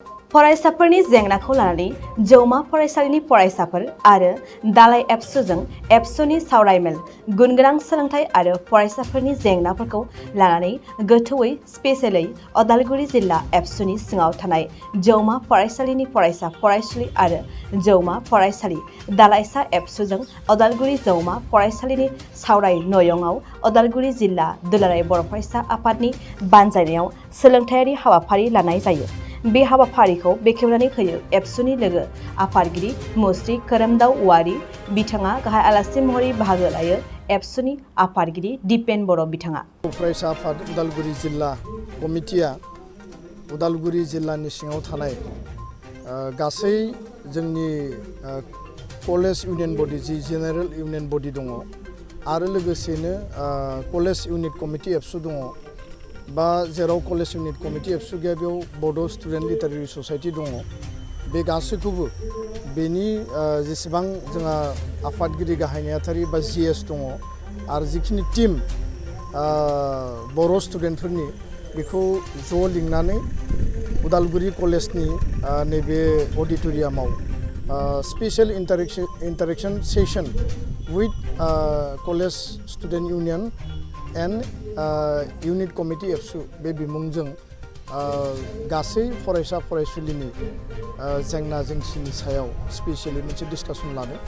फरायसाफोरनि जेंनाखौ लानानै जौमा फरायसालिनि फरायसाफोर आरो दालाइ एबसुजों एबसुनि सावरायमेल गुनगोनां सोलोंथाइ आरो फरायसाफोरनि जेंनाफोरखौ लानानै गोथौयै स्पेशेलै उदालगुरि जिल्ला एबसुनि सिङाव थानाय जौमा फरायसालिनि फरायसा फरायसुलि आरो जौमा फरायसालि दालाइसा एबसुजों उदालगुरि जौमा फरायसालिनि सावराय नयंआव उदालगुरि जिल्ला दुलाराय बर' फरायसा आफादनि बानजायनायाव सोलोंथायारि हाबाफारि लानाय जायो। बे हाबाफारिखौ बेखेवनानै होयो एबसुनि लोगो आफादगिरि मुस्रि खोरोमदाव औवारी बिथाङा गाहाय आलासि महरै बाहागो लायो। एबसुनि आफादगिरि दिपेन बर' बिथाङा फरायसा आफाद उदालगुरि जिल्ला कमिटिया उदालगुरि जिल्लानि सिङाव थानाय गासै जोंनि कलेज इउनियन बडि जि जेनेरेल इउनियन बडि दङ आरो लोगोसेनो कलेज इउनिट कमिटि एबसु दङ बा जेराव कलेज इउनिट कमिटि एबसु गैया बेयाव बड' स्टुडेन्ट लिटारेरि ससाइटि दङ बे गासैखौबो बेनि जेसेबां जोंहा आफादगिरि गाहाय नेहाथारि बा जिएस दङ आरो जिखिनि टिम बर' स्टुडेन्टफोरनि बेखौ ज' लिंनानै उदालगुरि कलेजनि नैबे अडिट'रियामाव special interaction session with college student union and unit committee ABSU बे बिमुंजों गासै फरायसा फरायसुलिनि जेंना जेंसिनि सायाव स्पेशेलि मोनसे डिसकासन लादों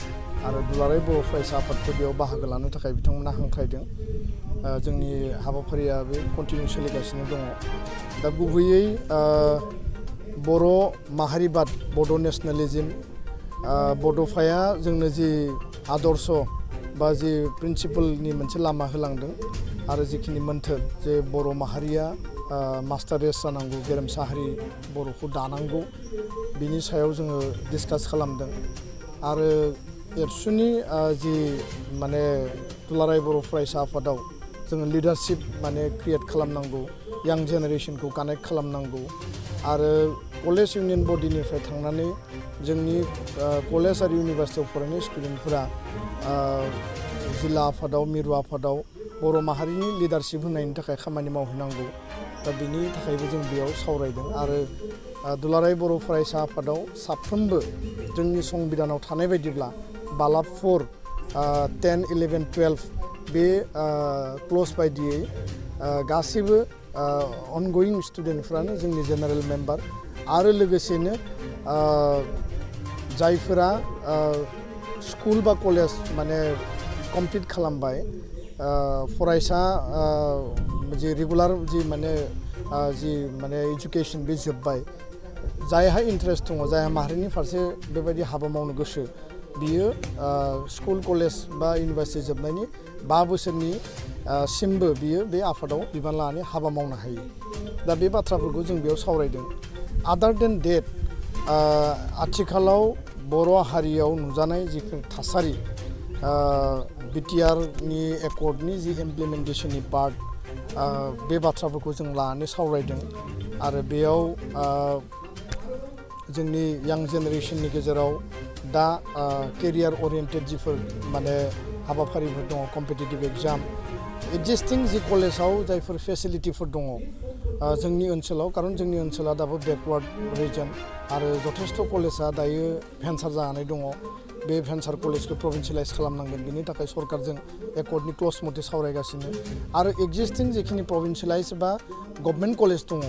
आरो दुलाराय बर' फरायसा आफादखौ बेयाव बाहागो लानो थाखाय बिथांमोना हांख्रायदों। जोंनि हाबाफारिया बे कन्टिनिउ सोलिगासिनो दङ। दा गुबैयै बर' माहारिबाद बड' नेसनेलिज्म बड'फाया जोंनो जि आदर्श बा जि प्रिन्सिपलनि मोनसे लामा होलांदों आरो जिखिनि मोन्थोर जे बर' माहारिया मास्टार रेस जानांगौ गेरेमसा हारि बर'खौ दानांगौ बिनि सायाव जोङो डिसकास खालामदों आरो एबसुनि जि माने दुलाराय बर' फरायसा आफादाव जोङो लिडारशिप माने क्रिएट खालामनांगौ यां जेनेरेसनखौ कानेक्ट खालामनांगौ आरो कलेज इउनियन बडिनिफ्राय थांनानै जोंनि कलेज आरो इउनिभार्सिटियाव फरायनाय स्टुडेन्टफोरा जिल्ला आफादाव मिरु आफादाव बर' माहारिनि लिडारशिप होनायनि थाखाय खामानि मावहैनांगौ दा बेनि थाखायबो जों बेयाव सावरायदों आरो दुलाराय बर' फरायसा आफादाव साफ्रोमबो जोंनि संबिधानाव थानाय बायदिब्ला बालाब 4, 10, 11, 12 बे क्लज बायदियै गासैबो अनगयिं स्टुडेन्टफ्रानो जोंनि जेनेरेल मेम्बार आरो लोगोसेनो जायफोरा स्कुल बा कलेज माने कमप्लिट खालामबाय फरायसा जि रेगुलार जि माने एजुकेशन बे जोब्बाय जायहा इन्टारेस्ट दङ जायहा माहारिनि फारसे बेबायदि हाबा मावनो गोसो बियो स्कुल कलेज बा इउनिभार्सिटि जोबनायनि 5 बोसोरनि सिमबो बियो बे आफादाव बिबान लानानै हाबा मावनो हायो। दा बे बाथ्राफोरखौ जों बेयाव सावरायदों। आदार देन डेट आथिखालाव बर' हारियाव नुजानाय जिखिनि थासारि बिटिआरनि एकर्डनि जि इमप्लिमेन्टेशननि पार्ट बे बाथ्राफोरखौ जों लानानै सावरायदों आरो बेयाव जोंनि यां जेनेरेसननि गेजेराव दा केरियार ओरिएन्टेड जिफोर माने हाबाफारिफोर दङ कम्पिटिटिभ एग्जाम एक्जिस्टिं जि कलेजाव जायफोर फेसिलिटिफोर दङ जोंनि ओनसोलाव खारन जोंनि ओनसोला दाबो बेकवार्ड रिजन आरो जथेस्थ' कलेजा दायो भेन्सार जानानै दङ बे भेन्सार कलेजखौ प्रभिन्सियेलाइज खालामनांगोन बिनि थाखाय सरकारजों एकर्डनि क्लज मथे सावरायगासिनो आरो एक्जिस्टिं जिखिनि प्रभिन्सियेलाइज बा गभर्नमेन्ट कलेज दङ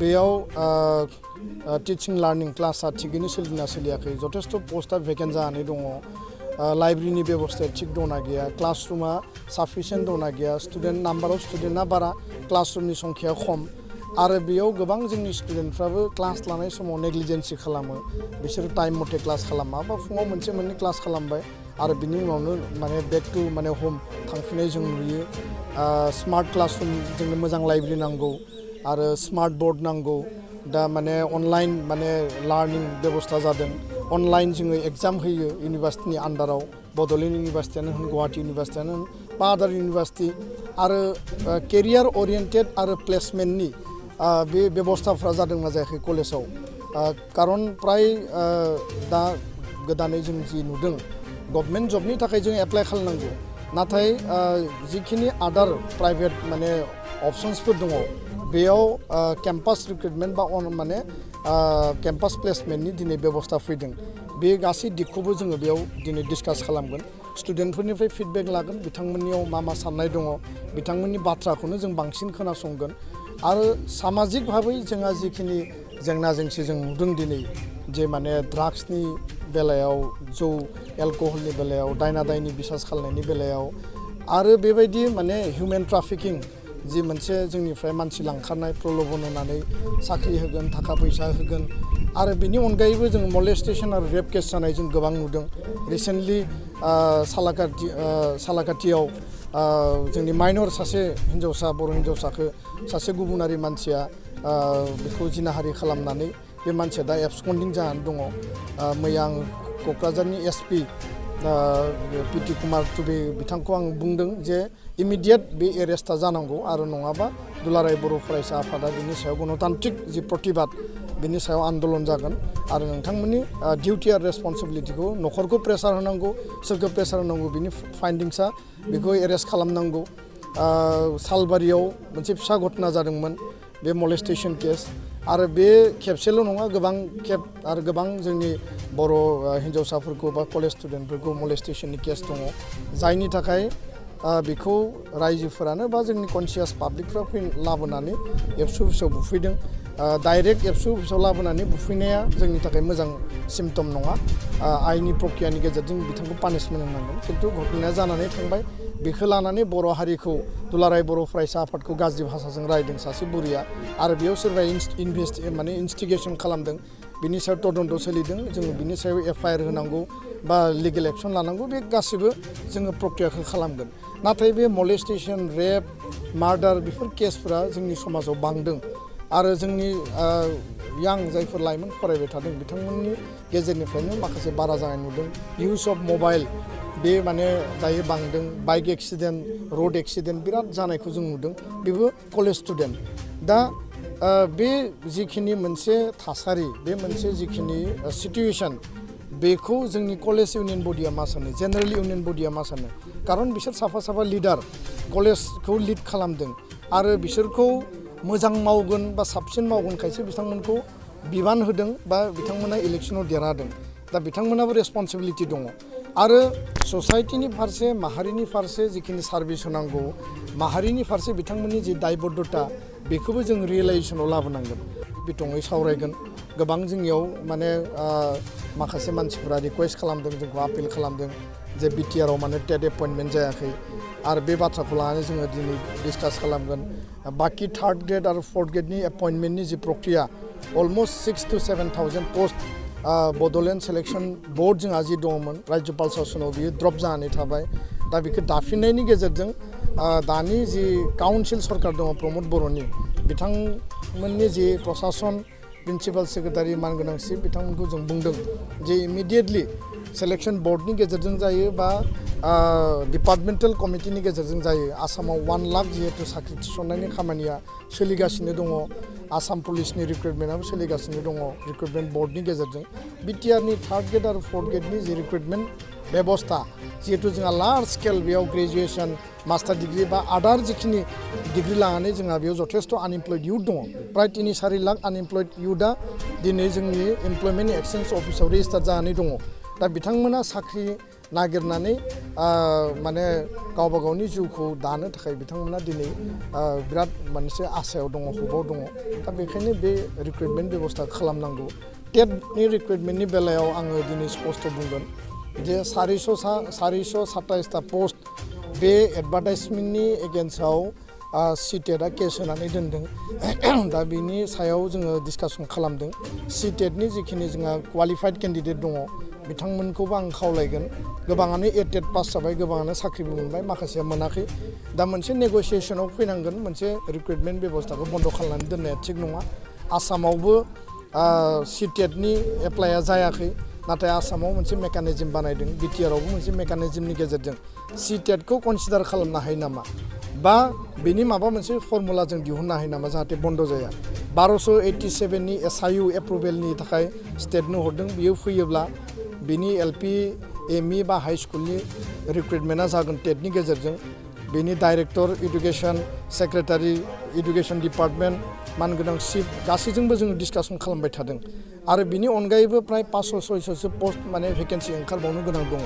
बेयाव टिचिं लार्निं क्लासआ थिगैनो सोलिना सोलियाखै जथेस्थ' पस्टआ भेकेन्ट जानानै दङ लाइब्रेरिनि बेबस्थाया थिग दंना गैया क्लासरुमा साफिसियेन्ट दंना गैया स्टुडेन्ट नाम्बार अफ स्टुडेन्टआ बारा क्लासरुमनि संख्याया खम आरो बेयाव गोबां जोंनि स्टुडेन्टफ्राबो क्लास लानाय समाव नेग्लिजेन्सि खालामो बिसोरो टाइम मथे क्लास खालामा बा फुङाव मोनसे मोननै क्लास खालामबाय आरो बिनि उनावनो माने बेक टु माने हम थांफिननाय जों नुयो स्मार्ट क्लासरुम जोंनो मोजां लाइब्रेरि नांगौ आरो स्मार्ट बोर्ड नांगौ दा माने अनलाइन माने लार्निं बेबस्था जादों अनलाइन जोङो एग्जाम होयो इउनिभार्सिटिनि आन्डाराव बड'लेण्ड इउनिभार्सिटियानो होन गुवाहाटी इउनिभार्सिटियानो होन बा आदार इउनिभार्सिटि आरो केरियार ओरिएन्टेड आरो प्लेसमेन्टनि बे बेबस्थाफ्रा जादोंना जायाखै कलेजाव खारन प्राय दा गोदानै जों जि नुदों गभर्नमेन्ट जबनि थाखाय जों एप्लाइ खालामनांगौ नाथाय जिखिनि आदार प्राइभेट माने अपसन्सफोर दङ बेयाव केम्पास रिक्रुटमेन्ट बा माने केम्पास प्लेसमेन्टनि दिनै बेबस्था फैदों बे गासै दिगखौबो जोङो बेयाव दिनै डिसकास खालामगोन स्टुडेन्टफोरनिफ्राय फिडबेक लागोन बिथांमोननियाव मा साननाय दङ बिथांमोननि बाथ्राखौनो जों बांसिन खोनासंगोन आरो सामाजिक भाबै जोंहा जिखिनि जेंना जेंसि जों नुदों दिनै जे माने ड्राग्सनि बेलायाव जौ एलकहलनि बेलायाव दायना दायनि बिसास खालामनायनि बेलायाव आरो बेबायदि माने हिउमेन ट्राफिकिं जि मोनसे जोंनिफ्राय मानसि लांखारनाय प्रल'भन होनानै साख्रि होगोन थाखा फैसा होगोन आरो बेनि अनगायैबो जों मलेस्टेसन आरो रेप केस जानाय जों गोबां नुदों रिसेन्टलि सालाकाटियाव जोंनि माइनर सासे हिन्जावसा बर' हिन्जावसाखौ सासे गुबुनारि मानसिया बेखौ जिनाहारि खालामनानै बे मानसिया दा एबस्कन्डिं जानानै दङ मैया आं क'क्राझारनि एसपि पिटि कुमार टुबे बिथांखौ आं बुंदों जे इमिडियेट बे एरेस्टआ जानांगौ आरो नङाबा दुलाराय बर' फरायसा आफादा बिनि सायाव गणतान्त्रिक जि प्रतिबाद बिनि सायाव आन्दलन जागोन आरो नोंथांमोननि डिउटि आरो रेसपन्सिबिलिटिखौ न'खरखौ प्रेसार होनांगौ सोरखौ प्रेसार होनांगौ बिनि फाइन्डिंसआ बेखौ एरेस्ट खालामनांगौ सालबारियाव मोनसे फिसा घटना जादोंमोन बे मलेस्टेसन केस आरो बे खेबसेल' नङा गोबां खेब आरो गोबां जोंनि बर' हिन्जावसाफोरखौ बा कलेज स्टुडेन्टफोरखौ मलेस्टेसननि केस दङ जायनि थाखाय बेखौ रायजोफोरानो बा जोंनि कनसियास पाब्लिकफ्रा लाबोनानै एबसु अफिसाव बुफैदों डाइरेक्ट एबसु अफिसाव लाबोनानै बुफैनाया जोंनि थाखाय मोजां सिम्पटम नङा आइनि प्रक्रियानि गेजेरजों बिथांखौ पानिशमेन्ट होनांगोन खिन्थु घटनाया जानानै थांबाय बेखौ लानानै बर' हारिखौ दुलाराय बर' फरायसा आफादखौ गाज्रि भाषाजों रायदों सासे बुरिया आरो बेयाव सोरबा माने इनस्टिगेसन खालामदों बिनि सायाव तदन्त सोलिदों जोङो बिनि सायाव एफआइआर होनांगौ बा लिगेल एक्सन लानांगौ बे गासिबो जोङो प्रक्रियाखौ खालामगोन नाथाय बे मलेस्टेसन रेप मार्डार बेफोर केसफोरा जोंनि समाजाव बांदों आरो जोंनि यां जायफोर लाइमोन फरायबाय थादों बिथांमोननि गेजेरनिफ्रायनो माखासे बारा जानाय नुदों इउज अफ मबाइल बे माने दायो बांदों बाइक एक्सिडेन्ट रड एक्सिडेन्ट बिराद जानायखौ जों नुदों बेबो कलेज स्टुडेन्ट दा बे जिखिनि मोनसे थासारि बे मोनसे जिखिनि सिटुएसन बेखौ जोंनि कलेज इउनियन बडिया मा सानो जेनेरेल इउनियन बडिया मा सानो खारन बिसोर साफा साफा लिडार कलेजखौ लिड खालामदों आरो बिसोरखौ मोजां मावगोन बा साबसिन मावगोन खायसे बिथांमोनखौ बिबान होदों बा बिथांमोना इलेक्सनाव देरहादों दा बिथांमोनाबो रेसपन्सिबिलिटि दङ आरो ससाइटिनि फारसे माहारिनि फारसे जिखिनि सार्भिस होनांगौ माहारिनि फारसे बिथांमोननि जि दायबद्धता बेखौबो जों रियेलाइजेसनाव लाबोनांगोन बिथङै सावरायगोन गोबां जोंनियाव माने माखासे मानसिफोरा रिकुवेस्ट खालामदों जोंखौ आपिल खालामदों जे बिटिआरआव माने टेट एपइन्टमेन्ट जायाखै आरो बे बाथ्राखौ लानानै जोङो दिनै डिसकास खालामगोन बाखि थार्ड ग्रेड आरो फर्थ ग्रेडनि एपइन्टमेन्टनि जि प्रक्रिया almost 6,000 to 7,000 post Bodoland selection board जोंहा जि दङमोन राज्यपाल शासनाव बियो ड्रप जानानै थाबाय दा बेखौ दाफिननायनि गेजेरजों दानि जि काउन्सिल सरकार दङ प्रमद बर'नि बिथांमोननि जि प्रशासन प्रिन्सिपाल सेक्रेटारि मानगोनांसि बिथांमोनखौ जों बुंदों जे इमिडियेटलि सेलेक्सन बर्डनि गेजेरजों जायो बा डिपार्टमेन्टेल कमिटिनि गेजेरजों जायो आसामाव 1 लाख जिहेतु साख्रि थिसननायनि खामानिया सोलिगासिनो दङ आसाम पुलिसनि रिक्रुटमेन्टआबो सोलिगासिनो दङ रिक्रुटमेन्ट बर्डनि गेजेरजों बिटिआरनि थार्ड ग्रेड आरो फर्थ ग्रेडनि जि रिक्रुटमेन्ट बेबस्था जिहेतु जोंहा लार्ज स्केल बेयाव ग्रेजुएसन मास्टार डिग्री बा आदार जिखिनि डिग्री लानानै जोंहा बेयाव जथेस्थ आनइमप्लयड इउथ दङ प्राय 3-4 लाख आनइमप्लयड इउथआ दिनै जोंनि इमप्लयमेन्ट एक्सचेन्ज अफिसाव रेजिस्टार जानानै दङ दा बिथांमोना साख्रि नागिरनानै माने गावबा गावनि जिउखौ दानो थाखाय बिथांमोना दिनै बिराद मोनसे आसायाव दङ हबाव दङ दा बेखायनो बे रिक्रुटमेन्ट बेबस्था खालामनांगौ टेटनि रिक्रुटमेन्टनि बेलायाव आङो दिनै स्पष्ट बुंगोन जे 427 पस्ट बे एडभार्टाइजमेन्टनि एगेन्स्टआव सिटेटआ केस होनानै दोनदों दा बिनि सायाव जोङो डिसकासन खालामदों सिटेटनि जिखिनि जोंहा क्वालिफाइड केन्डिडेट दङ बिथांमोनखौबो आं खावलायगोन गोबाङानो टेट पास जाबाय गोबाङानो साख्रिबो मोनबाय माखासेया मोनाखै दा मोनसे नेगसिएसनाव फैनांगोन मोनसे रिक्रुटमेन्ट बेबस्थाखौ बन्द खालामनानै दोननाया थिग नङा आसामावबो सिटेटनि एप्लाइआ जायाखै नाथाय आसामाव मोनसे मेकानिजम बानायदों बिटिआरआवबो मोनसे मेकानिजमनि गेजेरजों सिटेटखौ कनसिडार खालामनो हायो नामा बा बेनि माबा मोनसे फर्मुला जों दिहुननो हायो नामा जाहाथे बन्द जाया 1287 नि एसआइउ एप्रुभेलनि थाखाय स्टेटनो हरदों बियो फैयोब्ला बिनि एलपि एमइ बा हाइ स्कुलनि रिक्रुटमेन्टआ जागोन टेटनि गेजेरजों बेनि director education secretary education department मानगोनां चिफ गासैजोंबो जोङो डिसकासन खालामबाय थादों आरो बिनि अनगायैबो प्राय 500-600सो पस्ट माने भेकेन्सि ओंखारबावनो गोनां दङ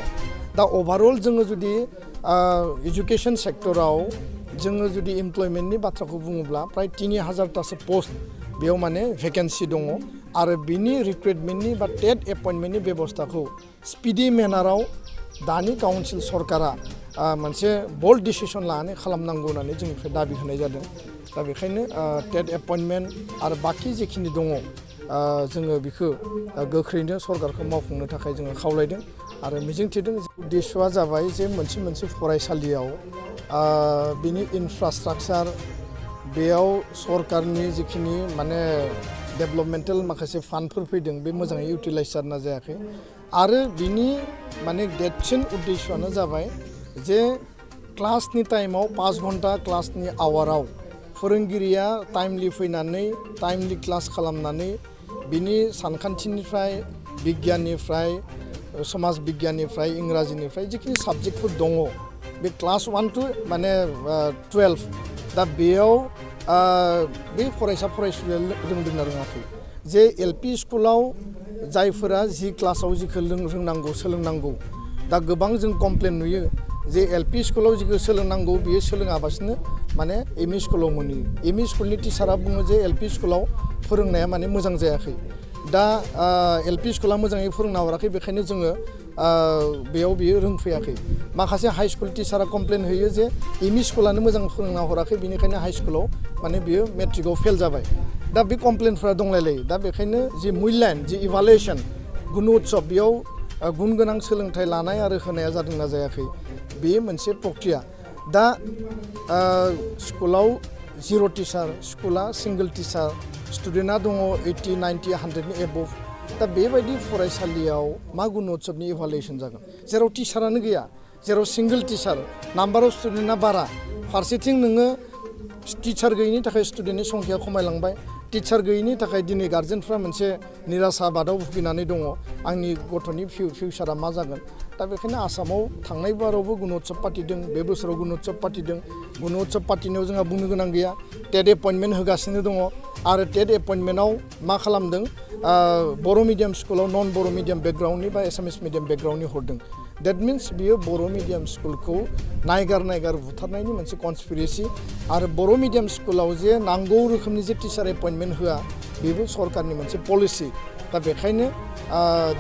दा अभारअल जोङो जुदि एजुकेसन सेक्टराव जोङो जुदि एमप्लयमेन्टनि बाथ्राखौ बुङोब्ला प्राय 3000टासो पस्ट बेयाव माने भेकेन्सि दङ आरो बिनि रिक्रुटमेन्टनि बा टेट एपइन्टमेन्टनि बेबस्थाखौ स्पिडि मेनाराव दानि काउन्सिल सरकारा मोनसे बोल्ड डिसिसन लानानै खालामनांगौ होननानै जोंनिफ्राय दाबि होनाय जादों दा बेखायनो टेट एपइन्टमेन्ट आरो बाखि जेखिनि दङ जोङो बेखौ गोख्रैनो सरकारखौ मावफुंनो थाखाय जोङो खावलायदों आरो मिजिंथिदों उद्देश्यआ जाबाय जे मोनसे फरायसालियाव बिनि इनफ्रास्ट्राक्चार बेयाव सरकारनि जिखिनि माने डेभेलपमेन्टेल माखासे फान्डफोर फैदों बे मोजाङै इउटिलाइज जाना जायाखै आरो बिनि माने देरसिन उद्देश्यआनो जाबाय जे क्लासनि टाइमाव 5 घन्टा क्लासनि आवाराव फोरोंगिरिया टाइमलि फैनानै टाइमलि क्लास खालामनानै बिनि सानखान्थिनिफ्राय बिगियाननिफ्राय समाज बिगियाननिफ्राय इंराजिनिफ्राय जिखिनि साबजेक्टफोर दङ बे क्लास 1 to माने 12 दा बेयाव बे फरायसुलिया रोंदोंना रोङाखै जे एलपि स्कुलाव जायफोरा जि क्लासाव जिखौ रोंनांगौ सोलोंनांगौ दा गोबां जों कमप्लेन नुयो जे एलपि स्कुलाव जिखौ सोलोंनांगौ बियो सोलोङाबासिनो माने एमइ स्कुलाव मोनहैयो एमइ स्कुलनि टिचारा बुङो जे एलपि स्कुलाव फोरोंनाया माने मोजां जायाखै दा एलपि स्कुला मोजाङै फोरोंना हराखै बेखायनो जोङो बेयाव बियो रोंफैयाखै माखासे हाइ स्कुल टिचारा कमप्लेन होयो जे एमइ स्कुलानो मोजां फोरोंना हराखै बेनिखायनो हाइ स्कुलाव माने बियो मेट्रिकआव फेल जाबाय दा बे कमप्लेनफ्रा दंलायलायो दा बेखायनो जि मुल्यान जि इभालुएसन गुन उत्सब बेयाव गुन गोनां सोलोंथाइ लानाय आरो होनाया जादोंना जायाखै बे मोनसे प्रक्रिया दा स्कुलाव 0 टिचार स्कुला सिंगल टिचार स्टुडेन्टआ दङ 80, 90, 100नि एबभ दा बेबायदि फरायसालियाव मा गुन उत्सबनि इभालुएसन जागोन जेराव टिचारानो गैया जेराव सिंगल टिचार नाम्बार अफ स्टुडेन्टआ बारा फारसेथिं नोङो टिचार गैयिनि थाखाय स्टुडेन्टनि संख्या खमायलांबाय टिचार गैयिनि थाखाय दिनै गार्जेनफ्रा मोनसे निराशाबादाव भुगिनानै दङ आंनि गथ'नि फिउचारा मा जागोन दा बेखायनो आसामाव थांनाय बारावबो गुन उत्सब पातिदों बे बोसोराव गुन उत्सब पातिदों गुन उत्सब पातिनायाव जोंहा बुंनो गोनां गैया टेट एपइन्टमेन्ट होगासिनो दङ आरो टेट एपइन्टमेन्टआव मा खालामदों बर' मिडियाम स्कुलाव नन बर' मिडियाम बेकग्राउन्डनि बा एसामिस मिडियाम बेकग्राउन्डनि हरदों डेट मिन्स बियो बर' मिडियाम स्कुलखौ नायगार बुथारनायनि मोनसे कनस्पिरेसि आरो बर' मिडियाम स्कुलाव जे नांगौ रोखोमनि जे टिचार एपइन्टमेन्ट होआ बेबो सरकारनि मोनसे पलिसि दा बेखायनो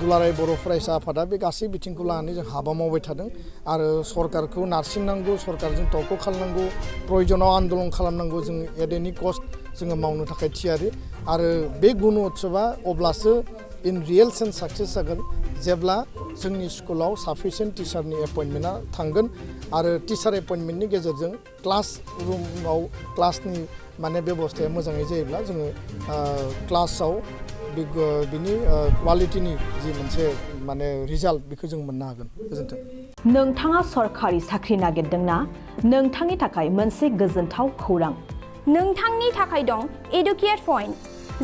दुलाराय बर' फरायसा आफादा बे गासै बिथिंखौ लानानै जों हाबा मावबाय थादों आरो सरकारखौ नारसिननांगौ सरकारजों तर्क खालामनांगौ प्रयजनाव आन्दलन खालामनांगौ जों एट एनि कस्ट जोङो मावनो थाखाय थियारि आरो बे गुन उत्सबा अब्लासो इन रियेल सेन्स साक्सेस जागोन जेब्ला जोंनि स्कुलाव साफिसियेन्ट टिचारनि एपइन्टमेन्टआ थांगोन आरो टिचार एपइन्टमेन्टनि गेजेरजों क्लास रुमाव क्लासनि माने बेबस्थाया मोजाङै जायोब्ला जोङो क्लासाव बिनि क्वालिटिनि जि मोनसे माने रिजाल्ट बेखौ जों मोननो हागोन गोजोन्थों नोंथाङा सरखारि साख्रि नागिरदोंना नोंथांनि थाखाय मोनसे गोजोनथाव खौरां नोंथांनि थाखाय दं एडुकेट पइन्ट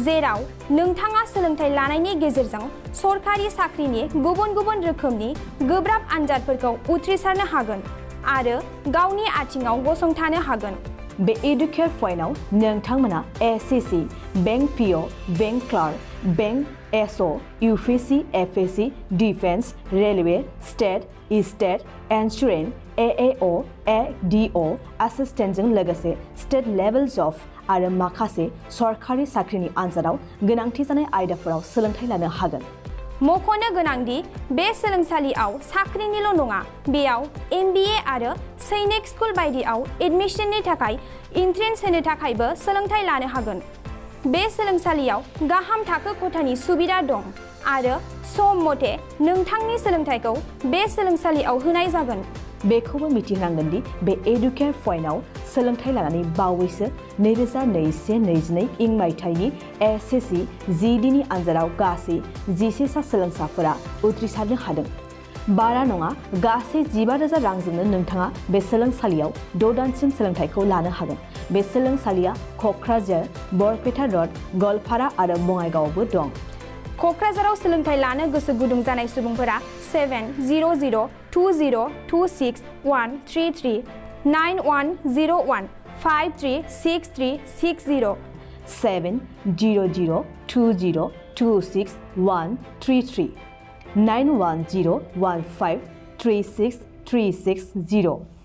जेराव नोंथाङा सोलोंथाइ लानायनि गेजेरजों सरखारि साख्रिनि गुबुन गुबुन रोखोमनि गोब्राब आनजादफोरखौ उथ्रिसारनो हागोन आरो गावनि आथिङाव गसंथानो हागोन बे एडुकेट पइन्टआव नोंथांमोना SSC bank PO bank clerk bank SO UPSC FSC defence railway state insurance AAO ADO एसिस्टेन्टजों लोगोसे स्टेट लेभेल जब आरो माखासे सरखारि साख्रिनि आनजादाव गोनांथि जानाय आयदाफोराव सोलोंथाइ लानो हागोन मख'नो गोनांदि बे सोलोंसालियाव साख्रिनिल' नङा बेयाव MBA आरो सैनिक स्कुल बायदियाव एडमिशननि थाखाय एन्ट्रेन्स होनो थाखायबो सोलोंथाइ लानो हागोन बे सोलोंसालियाव गाहाम थाखो खथानि सुबिदा दं आरो सम मथे नोंथांनि सोलोंथाइखौ बे सोलोंसालियाव होनाय जागोन बेखौबो मिथिनांगोन दि बे एडुकेट पइन्टआव सोलोंथाइ लानानै बावैसो 2021-22 इं मायथाइनि एसएससि जिडिनि आनजादाव गासै 11 सा सोलोंसाफोरा उथ्रिसारनो हादों बारा नङा गासै 15,000 रांजोंनो नोंथाङा बे सोलोंसालियाव 6 दानसिम सोलोंथाइखौ लानो हागोन बे सोलोंसालिया क'क्राझार बरपेटा रड गवालपारा आरो बङाइगावआवबो दं क'क्राझाराव सोलोंथाइ लानो गोसो गुदुं जानाय सुबुंफोरा 7002026133 9101 536360 70020262133 91015363660